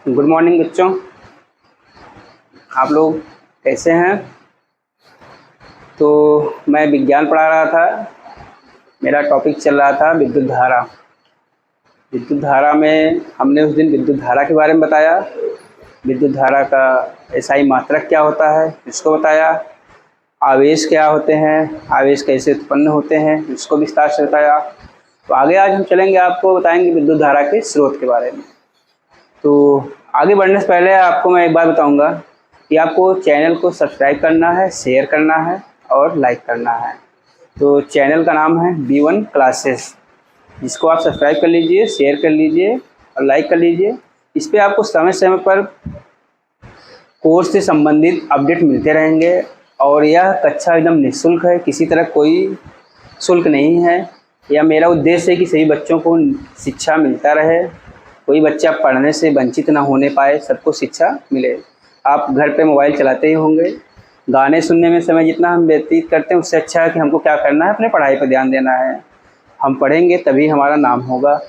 Good morning बच्चों, आप लोग कैसे हैं। तो मैं विज्ञान पढ़ा रहा था। मेरा टॉपिक चल रहा था विद्युत धारा। विद्युत धारा में हमने उस दिन विद्युत धारा के बारे में बताया। विद्युत धारा का एसआई मात्रक क्या होता है इसको बताया। आवेश क्या होते हैं, आवेश कैसे उत्पन्न होते हैं इसको विस्तार से बताया। तो आगे आज हम चलेंगे, आपको बताएंगे विद्युत धारा के स्रोत के बारे में। तो आगे बढ़ने से पहले आपको मैं एक बात बताऊंगा कि आपको चैनल को सब्सक्राइब करना है, शेयर करना है और लाइक करना है। तो चैनल का नाम है B1 क्लासेस, जिसको आप सब्सक्राइब कर लीजिए, शेयर कर लीजिए और लाइक कर लीजिए। इस पर आपको समय समय पर कोर्स से संबंधित अपडेट मिलते रहेंगे और यह कक्षा एकदम निःशुल्क है, किसी तरह कोई शुल्क नहीं है। यह मेरा उद्देश्य है कि सभी बच्चों को शिक्षा मिलता रहे, कोई बच्चा पढ़ने से वंचित ना होने पाए, सबको शिक्षा मिले। आप घर पे मोबाइल चलाते ही होंगे, गाने सुनने में समय जितना हम व्यतीत करते हैं उससे अच्छा है कि हमको क्या करना है, अपने पढ़ाई पर ध्यान देना है। हम पढ़ेंगे तभी हमारा नाम होगा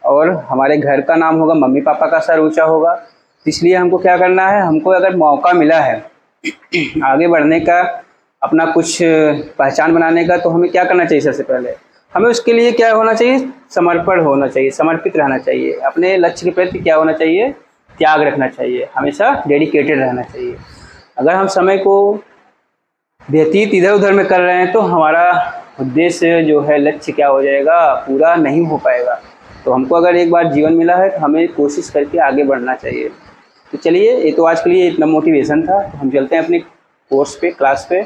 और हमारे घर का नाम होगा, मम्मी पापा का सर ऊँचा होगा। इसलिए हमको क्या करना है, हमको अगर मौका मिला है आगे बढ़ने का, अपना कुछ पहचान बनाने का, तो हमें क्या करना चाहिए। सबसे पहले हमें उसके लिए क्या होना चाहिए, समर्पण होना चाहिए, समर्पित रहना चाहिए। अपने लक्ष्य के प्रति क्या होना चाहिए, त्याग रखना चाहिए, हमेशा डेडिकेटेड रहना चाहिए। अगर हम समय को व्यतीत इधर उधर में कर रहे हैं तो हमारा उद्देश्य जो है, लक्ष्य क्या हो जाएगा, पूरा नहीं हो पाएगा। तो हमको अगर एक बार जीवन मिला है तो हमें कोशिश करके आगे बढ़ना चाहिए। तो चलिए, ये तो आज के लिए इतना मोटिवेशन था। तो हम चलते हैं अपने कोर्स पे, क्लास पे।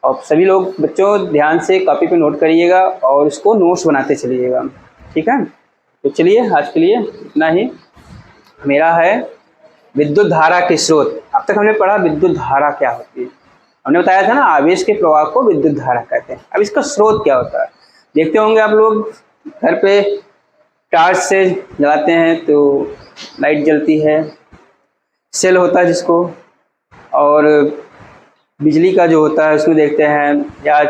और सभी लोग बच्चों ध्यान से कॉपी पे नोट करिएगा और इसको नोट्स बनाते चलिएगा, ठीक है। तो चलिए, आज के लिए इतना ही मेरा है विद्युत धारा के स्रोत। अब तक हमने पढ़ा विद्युत धारा क्या होती है। हमने बताया था ना, आवेश के प्रवाह को विद्युत धारा कहते हैं। अब इसका स्रोत क्या होता है, देखते होंगे आप लोग घर पे टॉर्च से जलाते हैं तो लाइट जलती है, सेल होता है जिसको, और बिजली का जो होता है उसमें देखते हैं। या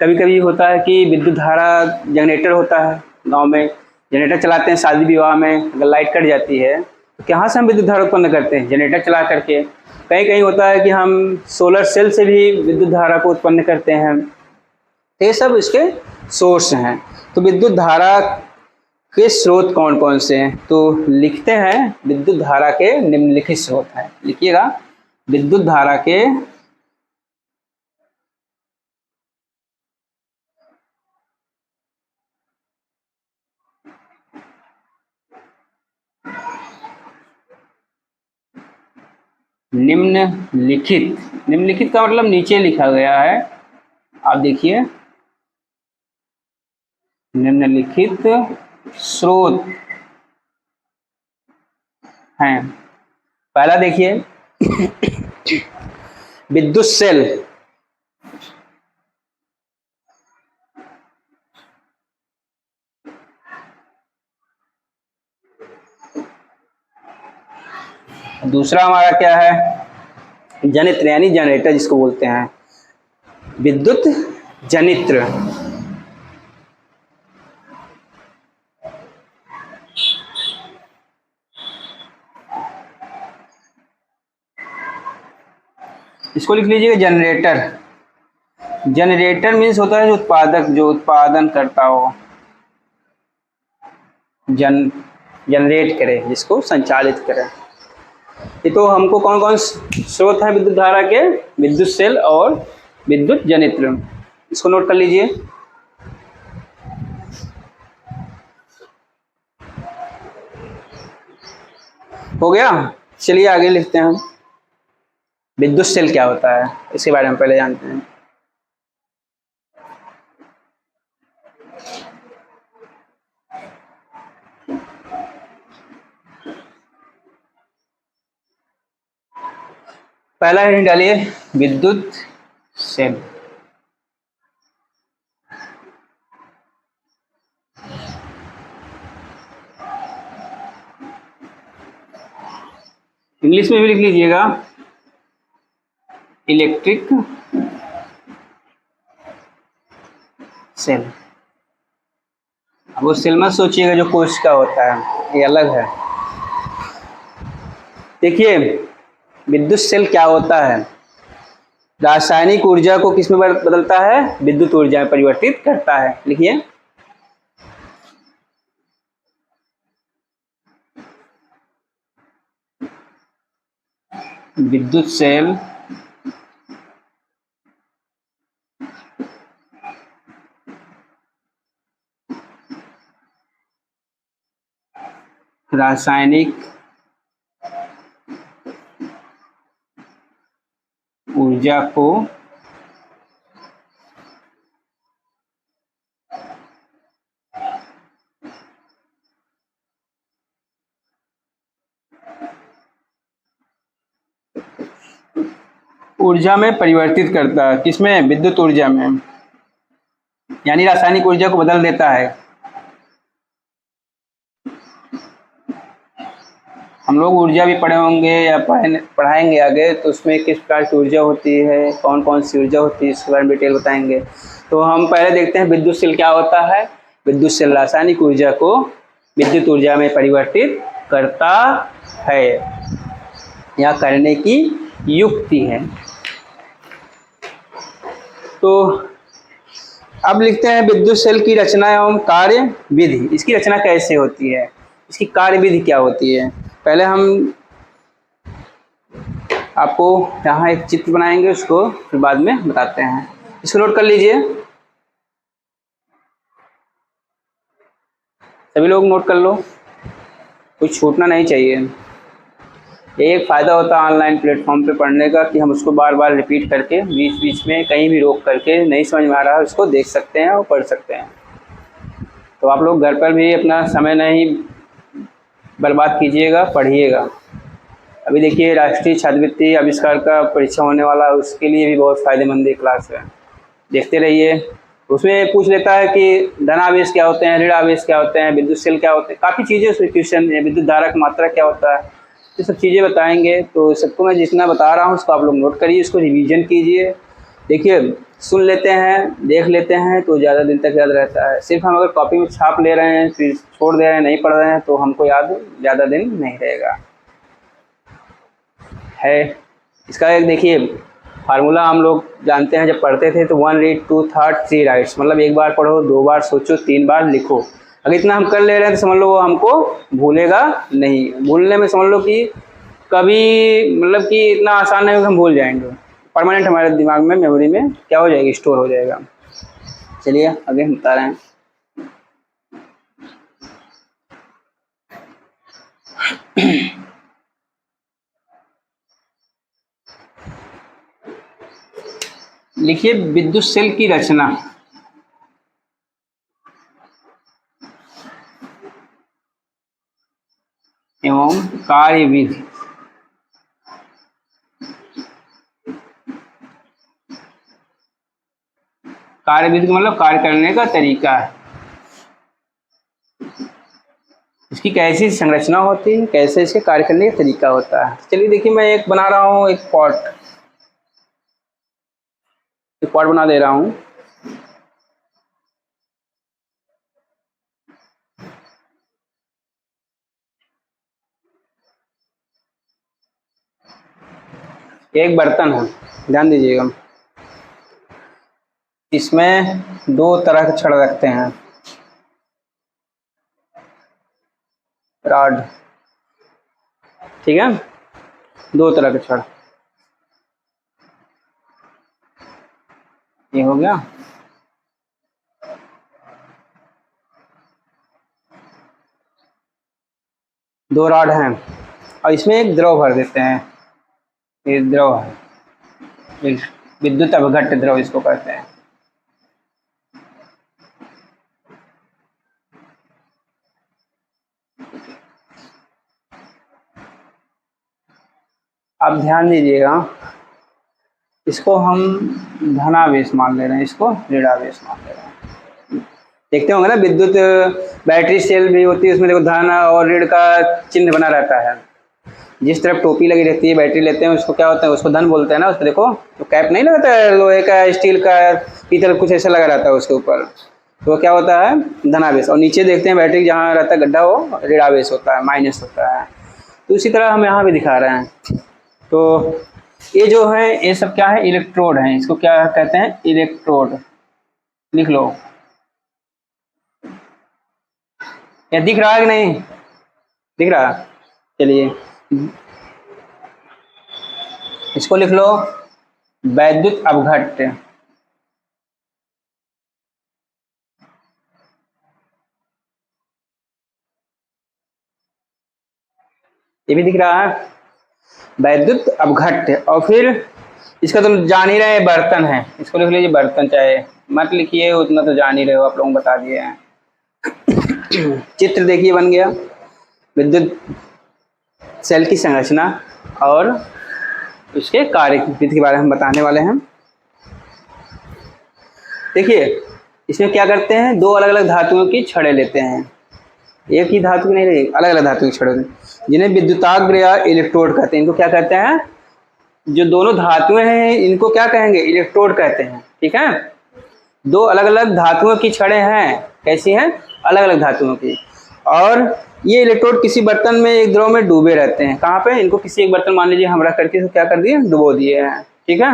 कभी कभी होता है कि विद्युत धारा जनरेटर होता है, गांव में जनरेटर चलाते हैं। शादी विवाह में अगर लाइट कट जाती है तो कहाँ से हम विद्युत धारा उत्पन्न करते हैं, जनरेटर चला करके। कहीं कहीं होता है कि हम सोलर सेल से भी विद्युत धारा को उत्पन्न करते हैं। ये सब इसके सोर्स हैं। तो विद्युत धारा के स्रोत कौन कौन से हैं, तो लिखते हैं विद्युत धारा के निम्नलिखित स्रोत हैं। लिखिएगा, विद्युत धारा के निम्नलिखित, निम्नलिखित का मतलब नीचे लिखा गया है, आप देखिए, निम्नलिखित स्रोत हैं। पहला देखिए विद्युत सेल। दूसरा हमारा क्या है, जनित्र यानी जनरेटर जिसको बोलते हैं, विद्युत जनित्र। इसको लिख लीजिएगा जनरेटर। जनरेटर मीन्स होता है जो उत्पादक, जो उत्पादन करता हो, जनरेट करे, जिसको संचालित करे। ये तो हमको कौन कौन स्रोत है विद्युत धारा के, विद्युत सेल और विद्युत जनित्र। इसको नोट कर लीजिए। हो गया, चलिए आगे लिखते हैं हम। विद्युत सेल क्या होता है इसके बारे में पहले जानते हैं। पहला हेडिंग डालिए, विद्युत सेल। इंग्लिश में भी लिख लीजिएगा, इलेक्ट्रिक सेल। अब वो सेल मत सोचिएगा जो कोश का होता है, ये अलग है। देखिए विद्युत सेल क्या होता है, रासायनिक ऊर्जा को किस में बदलता है, विद्युत ऊर्जा में परिवर्तित करता है। लिखिए विद्युत सेल रासायनिक ऊर्जा को ऊर्जा में परिवर्तित करता है, किसमें, विद्युत ऊर्जा में, यानी रासायनिक ऊर्जा को बदल देता है। हम लोग ऊर्जा भी पढ़े होंगे या पढ़ाएंगे आगे, तो उसमें किस प्रकार की ऊर्जा होती है, कौन कौन सी ऊर्जा होती है, इसके बारे में डिटेल बताएंगे। तो हम पहले देखते हैं विद्युत सेल क्या होता है। विद्युत सेल रासायनिक ऊर्जा को विद्युत ऊर्जा में परिवर्तित करता है या करने की युक्ति है। तो अब लिखते हैं विद्युत सेल की रचना एवं कार्य विधि। इसकी रचना कैसे होती है, इसकी कार्य विधि क्या होती है। पहले हम आपको यहाँ एक चित्र बनाएंगे, उसको फिर बाद में बताते हैं। इसको नोट कर लीजिए, सभी लोग नोट कर लो, कुछ छूटना नहीं चाहिए। ये एक फ़ायदा होता है ऑनलाइन प्लेटफॉर्म पे पढ़ने का कि हम उसको बार बार रिपीट करके बीच बीच में कहीं भी रोक करके नहीं समझ में आ रहा है उसको देख सकते हैं और पढ़ सकते हैं। तो आप लोग घर पर भी अपना समय नहीं बर्बाद कीजिएगा, पढ़िएगा। अभी देखिए राष्ट्रीय छात्रवृत्ति आविष्कार का परीक्षा होने वाला है, उसके लिए भी बहुत फ़ायदेमंद ये क्लास है, देखते रहिए। उसमें पूछ लेता है कि धनावेश क्या होते हैं, ऋण आवेश क्या होते हैं, विद्युत सेल क्या होते हैं, काफ़ी चीज़ें उसमें क्वेश्चन है। विद्युत धारा की मात्रा क्या होता है, ये सब चीज़ें बताएंगे। तो सबको मैं जितना बता रहा हूँ उसको आप लोग नोट करिए, इसको रिवीजन कीजिए। देखिए सुन लेते हैं, देख लेते हैं तो ज़्यादा दिन तक याद रहता है। सिर्फ हम अगर कॉपी में छाप ले रहे हैं फिर छोड़ दे रहे हैं, नहीं पढ़ रहे हैं, तो हमको याद ज़्यादा दिन नहीं रहेगा। है इसका एक देखिए फार्मूला हम लोग जानते हैं, जब पढ़ते थे तो 1 रीड 2 थॉट 3 राइट्स, मतलब एक बार पढ़ो, 2 बार सोचो, 3 बार लिखो। अगर इतना हम कर ले रहे हैं तो समझ लो वो हमको भूलेगा नहीं। भूलने में समझ लो कि कभी मतलब कि इतना आसान नहीं होगा, हम भूल जाएंगे। परमानेंट हमारे दिमाग में, मेमोरी में क्या हो जाएगी, स्टोर हो जाएगा। चलिए आगे हम बता रहे हैं। लिखिए विद्युत सेल की रचना एवं कार्य विधि। कार्य विधि मतलब कार्य करने का तरीका है, इसकी कैसी संरचना होती है, कैसे इसके कार्य करने का तरीका होता है। चलिए देखिए मैं एक बना रहा हूँ, एक पॉट बना दे रहा हूँ। एक बर्तन है, ध्यान दीजिएगा, इसमें 2 तरह के छड़ रखते हैं, रॉड, ठीक है, 2 तरह के छड़। ये हो गया। दो रॉड हैं और इसमें एक द्रव भर देते हैं। ये द्रव है, विद्युत अपघट्य द्रव इसको कहते हैं। अब ध्यान दीजिएगा, इसको हम धनावेश मान ले रहे हैं, इसको ऋणावेश मान ले रहे हैं। देखते होंगे ना विद्युत बैटरी सेल भी होती है, उसमें देखो धन और ऋण का चिन्ह बना रहता है। जिस तरफ टोपी लगी रहती है, बैटरी लेते हैं, उसको क्या होता है, उसको धन बोलते हैं ना। उस पर देखो तो कैप नहीं लगता है, लोहे का, स्टील का, पीतल कुछ ऐसा लगा रहता है उसके ऊपर, तो क्या होता है, धनावेश। और नीचे देखते हैं बैटरी जहाँ रहता है गड्ढा, वो ऋणावेश होता है, माइनस होता है। तो इसी तरह हम यहाँ भी दिखा रहे हैं। तो ये जो है ये सब क्या है, इलेक्ट्रोड है, इसको क्या कहते हैं, इलेक्ट्रोड। लिख लो, या दिख रहा है कि नहीं दिख रहा? चलिए इसको लिख लो, वैद्युत अपघट्य। ये भी दिख रहा है, वैद्युत अपघट्य। और फिर इसका तुम जान ही रहे बर्तन है, इसको लिख लीजिए बर्तन, चाहे मत लिखिए उतना तो जान ही रहे हो, आप लोगों को बता दिए हैं। चित्र देखिए बन गया, विद्युत सेल की संरचना और उसके कार्य विधि के बारे में हम बताने वाले हैं। देखिए इसमें क्या करते हैं, दो अलग अलग धातुओं की छड़ें लेते हैं, एक ही धातु की नहीं लेते, अलग अलग धातु की छड़ें, जिन्हें विद्युताग्र या इलेक्ट्रोड कहते हैं। इनको क्या कहते हैं, जो दोनों धातुएं हैं इनको क्या कहेंगे, इलेक्ट्रोड कहते हैं। ठीक है, दो अलग अलग धातुओं की छड़ें हैं, कैसी हैं, अलग अलग धातुओं की। और ये इलेक्ट्रोड किसी बर्तन में एक द्रव में डूबे रहते हैं। कहाँ पे, इनको किसी एक बर्तन मान लीजिए हम रख करके क्या कर दिए, डुबो दिए हैं। ठीक है,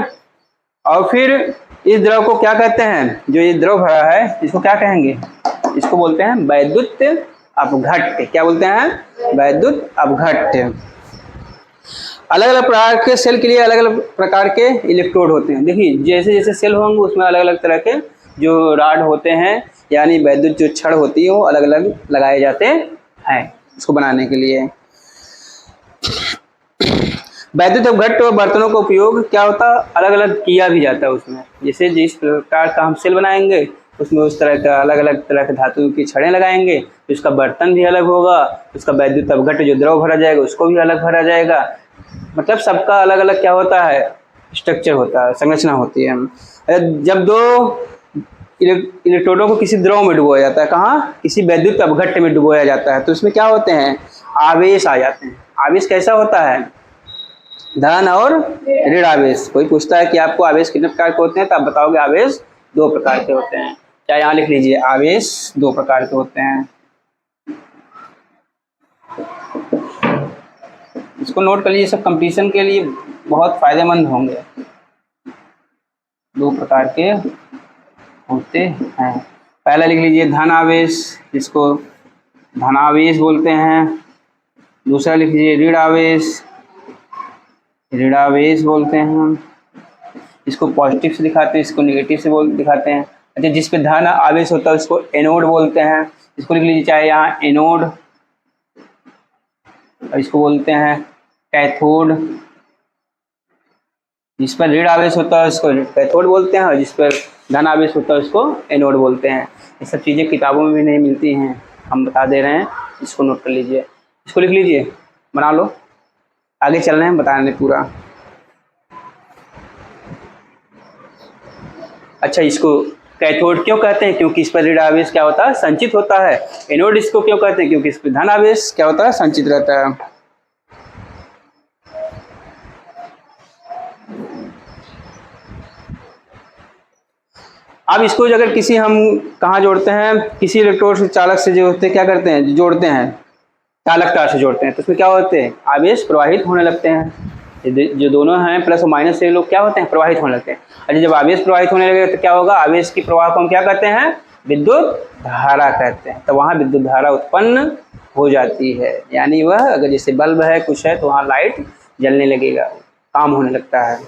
और फिर इस द्रव को क्या कहते हैं, जो ये द्रव भरा है इसको क्या कहेंगे, इसको बोलते हैं वैद्युत अपघट्य। क्या बोलते हैं, वैद्युत अपघट्य। अलग अलग प्रकार के सेल के लिए अलग अलग प्रकार के इलेक्ट्रोड होते हैं। देखिए जैसे जैसे सेल होंगे उसमें अलग अलग तरह के जो राड होते हैं, यानी वैद्युत जो छड़ होती है वो अलग अलग लगाए जाते हैं इसको बनाने के लिए। वैद्युत अपघट्य बर्तनों का उपयोग क्या होता है, अलग अलग किया भी जाता है उसमें। जैसे जिस प्रकार का हम सेल बनाएंगे उसमें उस तरह का अलग अलग तरह के धातु की छड़ें लगाएंगे, तो उसका बर्तन भी अलग होगा, उसका वैद्युत अपघट्य जो द्रव भरा जाएगा उसको भी अलग भरा जाएगा। मतलब सबका अलग अलग क्या होता है, स्ट्रक्चर होता है, संरचना होती है। जब दो इलेक्ट्रोडों को किसी द्रव में डुबोया जाता है, कहाँ, किसी वैद्युत अपघट्य में डुबोया जाता है, तो इसमें क्या होते हैं, आवेश आ जाते हैं। आवेश कैसा होता है, धन और ऋण आवेश। कोई पूछता है कि आपको आवेश कितने प्रकार के होते हैं, तो आप बताओगे आवेश दो प्रकार के होते हैं। चाहे यहाँ लिख लीजिए, आवेश दो प्रकार के होते हैं। इसको नोट कर लीजिए, सब कंपटीशन के लिए बहुत फायदेमंद होंगे। दो प्रकार के होते हैं, पहला लिख लीजिए धन आवेश, जिसको धनावेश बोलते हैं। दूसरा लिख लीजिए ऋण आवेश, ऋणावेश बोलते हैं। इसको पॉजिटिव से दिखाते हैं, इसको नेगेटिव से दिखाते हैं। अच्छा, जिस पे धन आवेश होता है उसको एनोड बोलते हैं। इसको लिख लीजिए, चाहे यहाँ एनोड, और इसको बोलते हैं कैथोड। जिस पर ऋण आवेश होता है उसको कैथोड बोलते हैं, और जिस पर धन आवेश होता है उसको एनोड बोलते हैं। ये सब चीज़ें किताबों में भी नहीं मिलती हैं, हम बता दे रहे हैं, इसको नोट कर लीजिए। इसको लिख लीजिए, बना लो, आगे चल रहे हैं बताने पूरा। अच्छा, इसको कैथोड क्यों कहते हैं, क्योंकि इस पर ऋण आवेश क्या होता है, संचित होता है। एनोड इसको क्यों कहते हैं, क्योंकि इस पर धन आवेश क्या होता है, संचित रहता है। अब इसको अगर किसी हम कहाँ जोड़ते हैं, किसी इलेक्ट्रोड से चालक से जो होते हैं क्या करते हैं, जोड़ते हैं, चालक तार से जोड़ते हैं, तो उसमें क्या होते हैं, आवेश प्रवाहित होने लगते हैं। जो दोनों हैं प्लस और माइनस से लोग क्या होते हैं, प्रवाहित होने लगते हैं। अच्छा, जब आवेश प्रवाहित होने लगे तो क्या होगा, आवेश की प्रवाह को हम क्या कहते हैं, विद्युत धारा कहते हैं। तो वहाँ विद्युत धारा उत्पन्न हो जाती है, यानी वह अगर जैसे बल्ब है कुछ है तो वहाँ लाइट जलने लगेगा, काम होने लगता है।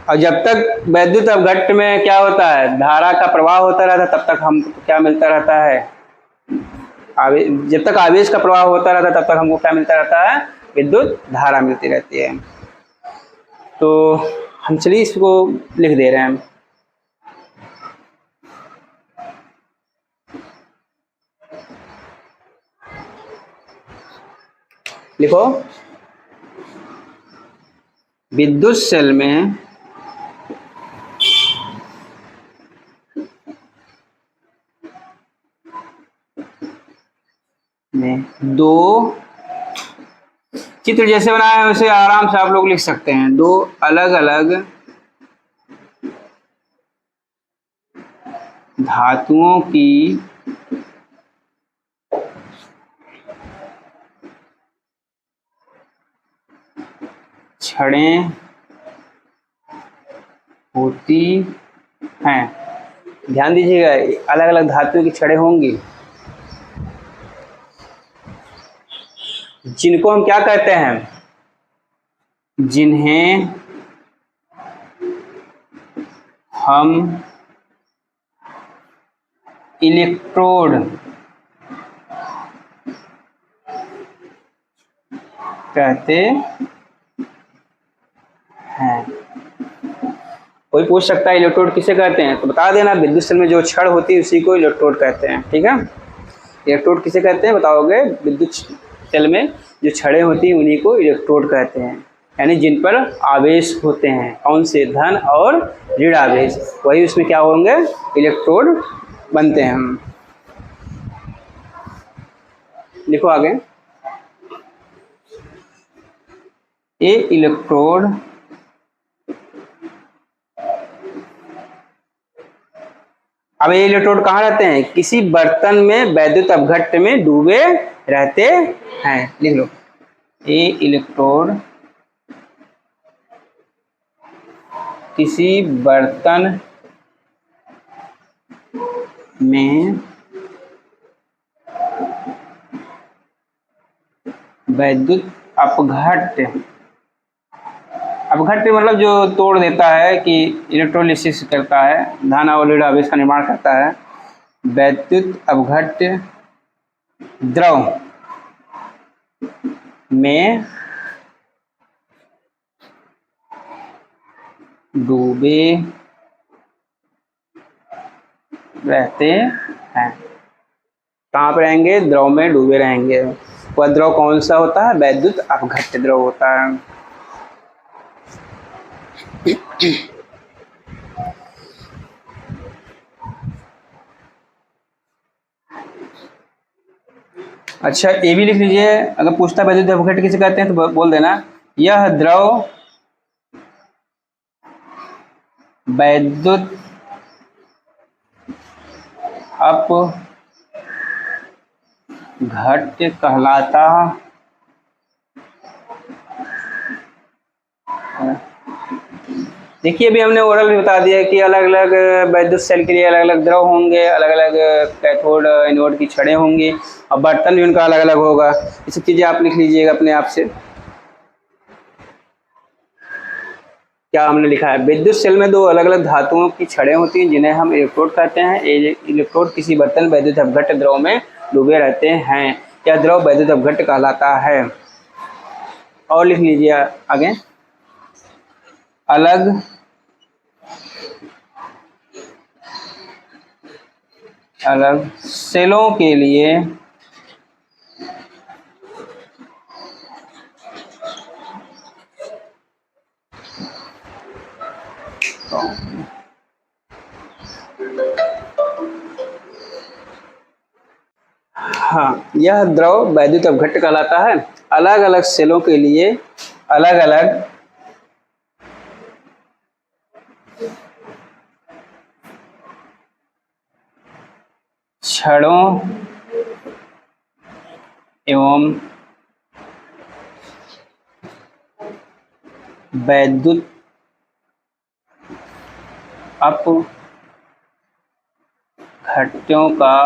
और जब तक वैद्युत अपघट्य में क्या होता है, धारा का प्रवाह होता रहता है, तब तक हमको क्या मिलता रहता है, जब तक आवेश का प्रवाह होता रहता है तब तक हमको क्या मिलता रहता है, विद्युत धारा मिलती रहती है। तो हम चलिए इसको लिख दे रहे हैं। लिखो, विद्युत सेल में दो चित्र जैसे बनाए हैं वैसे आराम से आप लोग लिख सकते हैं। दो अलग अलग धातुओं की छड़ें होती हैं। ध्यान दीजिएगा, अलग अलग धातुओं की छड़ें होंगी, जिनको हम क्या कहते हैं, जिन्हें हम इलेक्ट्रोड कहते हैं। कोई पूछ सकता है इलेक्ट्रोड किसे कहते हैं, तो बता देना, विद्युत सेल में जो छड़ होती है उसी को इलेक्ट्रोड कहते हैं। ठीक है, इलेक्ट्रोड किसे कहते हैं बताओगे, विद्युत सेल में जो छड़ें होती हैं उन्हीं को इलेक्ट्रोड कहते हैं, यानी जिन पर आवेश होते हैं, कौन से, धन और ऋण आवेश, वही उसमें क्या होंगे, इलेक्ट्रोड बनते हैं। हम लिखो आगे, ये इलेक्ट्रोड अब ये इलेक्ट्रोड कहाँ रहते हैं, किसी बर्तन में वैद्युत अपघट्ट में डूबे रहते हैं। लिख लो, ये इलेक्ट्रोड किसी बर्तन में वैद्युत अपघट्ट, अपघट्ट मतलब जो तोड़ देता है, कि इलेक्ट्रोलिसिस करता है, धन और ऋण आवेश का निर्माण करता है। वैद्युत अपघट्ट द्रव में डूबे रहते हैं। कहाँ पे रहेंगे, द्रव में डूबे रहेंगे। वह द्रव कौन सा होता है, वैद्युत अपघट्ट द्रव होता है। अच्छा, ये भी लिख लीजिए, अगर पूछता है वैद्युत अपघट्ट किसे कहते हैं तो बोल देना, यह द्रव वैद्युत अपघट्ट कहलाता है। देखिए, अभी हमने ओरल भी बता दिया कि अलग अलग वैद्युत सेल के लिए अलग अलग द्रव होंगे, अलग अलग कैथोड एनोड की छड़ें होंगी, और बर्तन भी उनका अलग अलग होगा। ये सब चीज़ें आप लिख लीजिएगा अपने आप से। क्या हमने लिखा है, विद्युत सेल में दो अलग अलग धातुओं की छड़ें होती हैं जिन्हें हम इलेक्ट्रोड कहते हैं। इलेक्ट्रोड किसी बर्तन वैद्युत अपघट्ट द्रव में डूबे रहते हैं। यह द्रव वैद्युत अपघट्ट कहलाता है। और लिख लीजिए आगे, अलग अलग सेलों के लिए हाँ, यह द्रव वैद्युत अपघट्ट कहलाता है। अलग अलग सेलों के लिए अलग अलग छड़ों एवं वैद्युत अपघट्टों का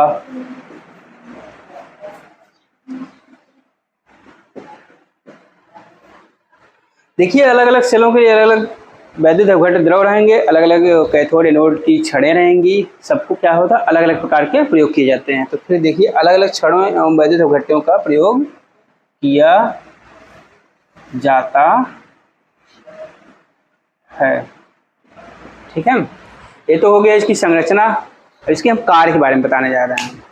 देखिए, अलग अलग सेलों के लिए अलग अलग वैद्युत अपघट्ट द्रव रहेंगे, अलग अलग कैथोड एनोड की छड़ें रहेंगी। सबको क्या होता है, अलग अलग प्रकार के प्रयोग किए जाते हैं। तो फिर देखिए, अलग अलग छड़ों एवं वैद्युत अपघट्टों का प्रयोग किया जाता है। ठीक है, ये तो हो गया इसकी संरचना। और इसके हम कार्य के बारे में बताने जा रहे हैं।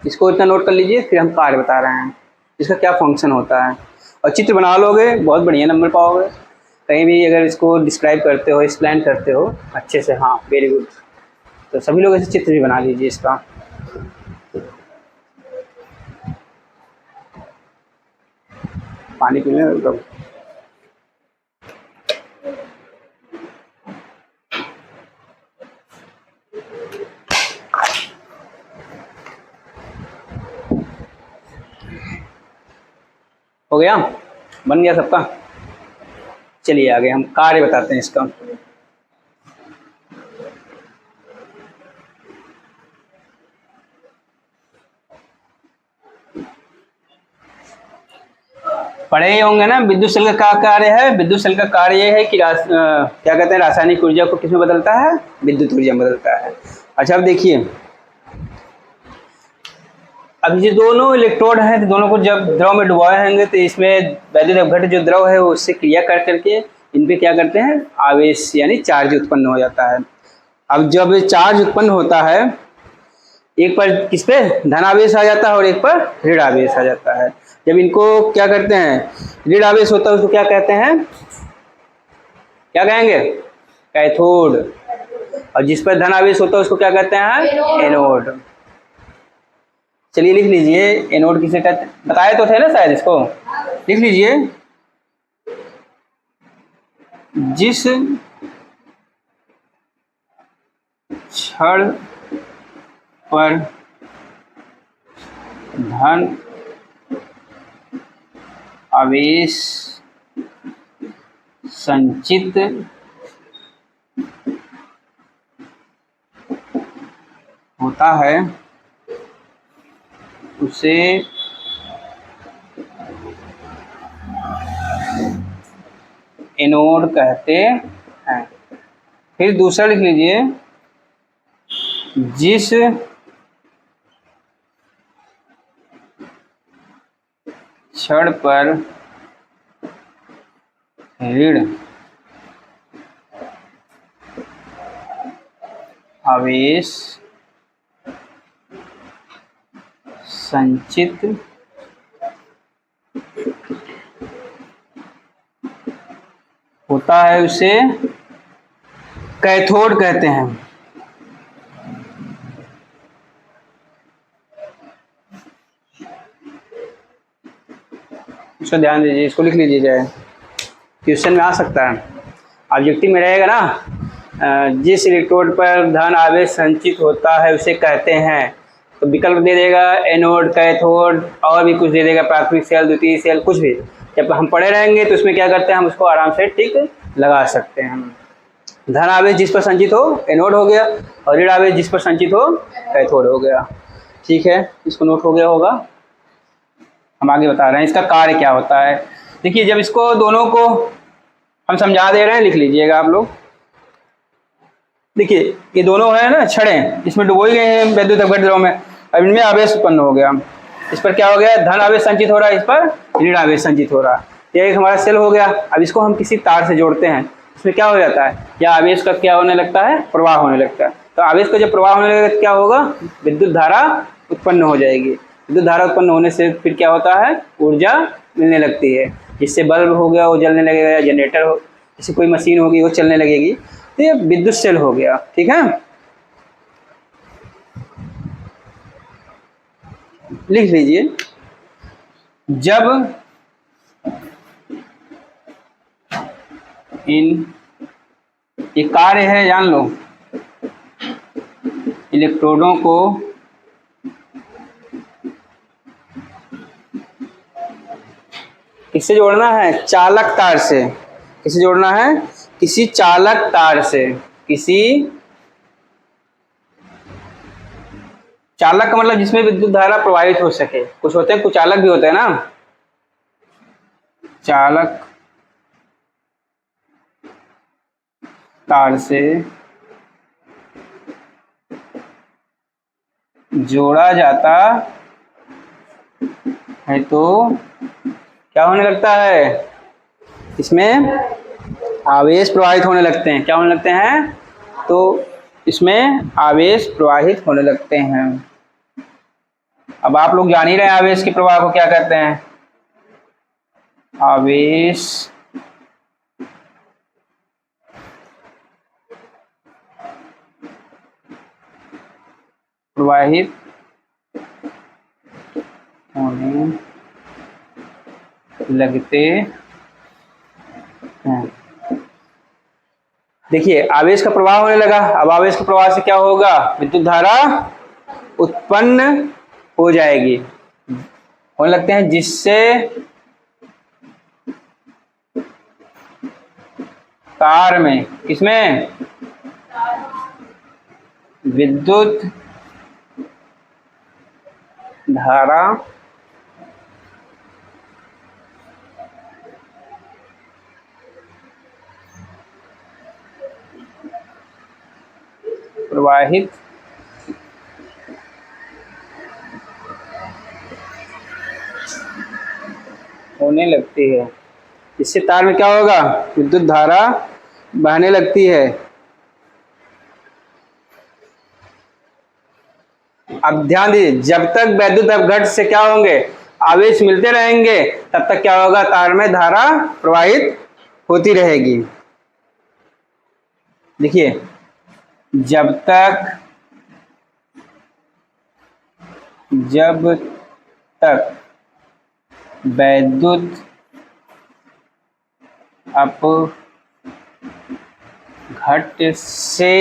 इसको इतना नोट कर लीजिए, फिर हम कार्य बता रहे हैं, इसका क्या फंक्शन होता है। और चित्र बना लोगे, बहुत बढ़िया नंबर पाओगे। कहीं भी अगर इसको डिस्क्राइब करते हो, एक्सप्लेन करते हो अच्छे से, हाँ वेरी गुड। तो सभी लोग ऐसे चित्र भी बना लीजिए इसका। पानी पीने मतलब हो गया, बन गया सबका। चलिए आगे हम कार्य बताते हैं इसका। पढ़े ही होंगे ना, विद्युत सेल का क्या कार्य है। विद्युत सेल का कार्य ये है कि क्या कहते हैं, रासायनिक ऊर्जा को किसमें बदलता है, विद्युत ऊर्जा में बदलता है। अच्छा अब देखिए, अब ये दोनों इलेक्ट्रोड हैं, तो दोनों को जब द्रव में डुबाए होंगे तो इसमें वैद्युत अपघट्य जो द्रव है वो उससे क्रिया कर करके इन पे क्या करते हैं, आवेश यानी चार्ज उत्पन्न हो जाता है। अब जब चार्ज उत्पन्न होता है, एक पर किस पे धन आवेश आ जाता है और एक पर ऋण आवेश आ जाता है। जब इनको क्या करते हैं, ऋण आवेश होता है उसको क्या कहते हैं, क्या कहेंगे, कैथोड। और जिस पर धन आवेश होता है उसको क्या कहते हैं, एनोड। चलिए लिख लीजिए, एनोड किसे कहते हैं, बताए तो थे ना शायद, इसको लिख लीजिए। जिस क्षण पर धन आवेश संचित होता है उसे एनोड कहते हैं। फिर दूसरा लिख लीजिए, जिस क्षण पर ऋण आवेश संचित होता है उसे कैथोड कहते हैं। इसको ध्यान दीजिए, इसको लिख लीजिए, जाए क्वेश्चन में आ सकता है, ऑब्जेक्टिव में रहेगा ना। जिस इलेक्ट्रोड पर धन आवेश संचित होता है उसे कहते हैं, तो विकल्प दे देगा एनोड, कैथोड, और भी कुछ दे देगा, प्राथमिक सेल, द्वितीय सेल, कुछ भी। जब हम पढ़े रहेंगे तो उसमें क्या करते हैं, हम उसको आराम से टिक लगा सकते हैं। धन आवेश जिस पर संचित हो एनोड हो गया, और ऋण आवेश जिस पर संचित हो कैथोड हो गया। ठीक है, इसको नोट हो गया होगा। हम आगे बता रहे हैं इसका कार्य क्या होता है। देखिए, जब इसको दोनों को हम समझा दे रहे हैं, लिख लीजिएगा आप लोग। देखिए, ये दोनों है ना छड़ें, इसमें डुबोई गए हैं वैद्युत अपघट्य द्रव में। अब इनमें आवेश उत्पन्न हो गया, इस पर क्या हो गया, धन आवेश संचित हो रहा है, इस पर ऋण आवेश संचित हो रहा है। ये एक हमारा सेल हो गया। अब इसको हम किसी तार से जोड़ते हैं, इसमें क्या हो जाता है, या आवेश का क्या होने लगता है, प्रवाह होने लगता है। तो आवेश का जब प्रवाह होने लगेगा तो क्या होगा, विद्युत धारा उत्पन्न हो जाएगी। विद्युत धारा उत्पन्न होने से फिर क्या होता है, ऊर्जा मिलने लगती है, जिससे बल्ब हो गया वो जलने लगेगा, या जनरेटर हो, जैसे कोई मशीन होगी वो चलने लगेगी। तो ये विद्युत सेल हो गया। ठीक है, लिख लीजिए, जब इन ये कार्य है, जान लो, इलेक्ट्रोडों को किससे जोड़ना है, चालक तार से। किससे जोड़ना है, किसी चालक तार से। किसी चालक का मतलब जिसमें विद्युत धारा प्रवाहित हो सके। कुछ होते हैं, कुछ चालक भी होते हैं ना, चालक तार से जोड़ा जाता है तो क्या होने लगता है, इसमें आवेश प्रवाहित होने लगते हैं। क्या होने लगते हैं, तो इसमें आवेश प्रवाहित होने लगते हैं। अब आप लोग जान ही रहे हैं आवेश के प्रवाह को क्या कहते हैं, आवेश प्रवाहित होने लगते हैं। देखिए, आवेश का प्रवाह होने लगा। अब आवेश के प्रवाह से क्या होगा, विद्युत धारा उत्पन्न हो जाएगी, होने लगते हैं, जिससे तार में, किसमें? विद्युत धारा प्रवाहित होने लगती है। इससे तार में क्या होगा? विद्युत धारा बहने लगती है। अब ध्यान दीजिए, जब तक वैद्युत अपघट्ट से क्या होंगे? आवेश मिलते रहेंगे, तब तक क्या होगा? तार में धारा प्रवाहित होती रहेगी। देखिए, जब तक वैद्युत अपघट्ट से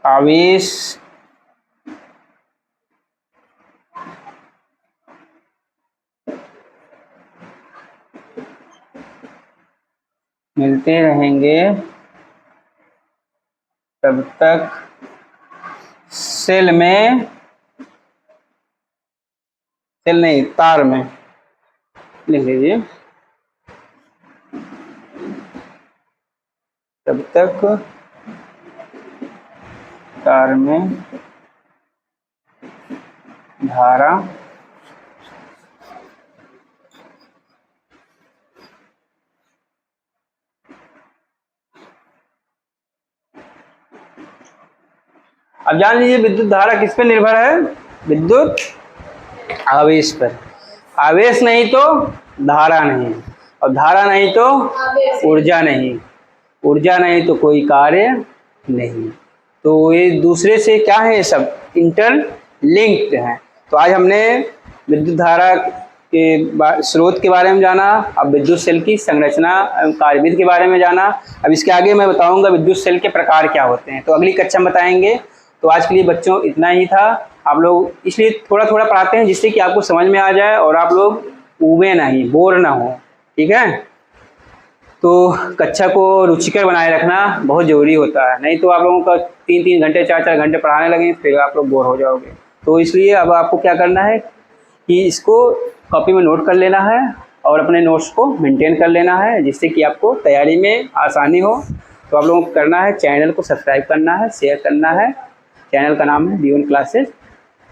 आवेश मिलते रहेंगे, तब तक तार में लिख लीजिए, तब तक तार में धारा अब जान लीजिए विद्युत धारा किस पे निर्भर है? विद्युत आवेश पर। आवेश नहीं तो धारा नहीं, और धारा नहीं तो ऊर्जा नहीं, ऊर्जा नहीं तो कोई कार्य नहीं। तो ये दूसरे से क्या है? सब इंटरलिंक्ड हैं। तो आज हमने विद्युत धारा के स्रोत के बारे में जाना, अब विद्युत सेल की संरचना कार्यविधि के बारे में जाना। अब इसके आगे मैं बताऊंगा विद्युत सेल के प्रकार क्या होते हैं, तो अगली कक्षा में बताएंगे। तो आज के लिए बच्चों इतना ही था। आप लोग इसलिए थोड़ा थोड़ा पढ़ाते हैं जिससे कि आपको समझ में आ जाए और आप लोग ऊबे नहीं, बोर ना हो, ठीक है? तो कक्षा को रुचिकर बनाए रखना बहुत ज़रूरी होता है, नहीं तो आप लोगों का 3-3 घंटे 4-4 घंटे पढ़ाने लगे फिर आप लोग बोर हो जाओगे। तो इसलिए अब आपको क्या करना है कि इसको कॉपी में नोट कर लेना है और अपने नोट्स को मेंटेन कर लेना है, जिससे कि आपको तैयारी में आसानी हो। तो आप लोगों को करना है, चैनल को सब्सक्राइब करना है, शेयर करना है। चैनल का नाम है B1 क्लासेस,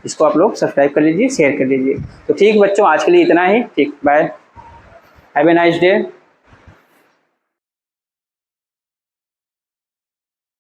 इसको आप लोग सब्सक्राइब कर लीजिए, शेयर कर लीजिए। तो ठीक बच्चों, आज के लिए इतना ही। ठीक, bye, have a nice day.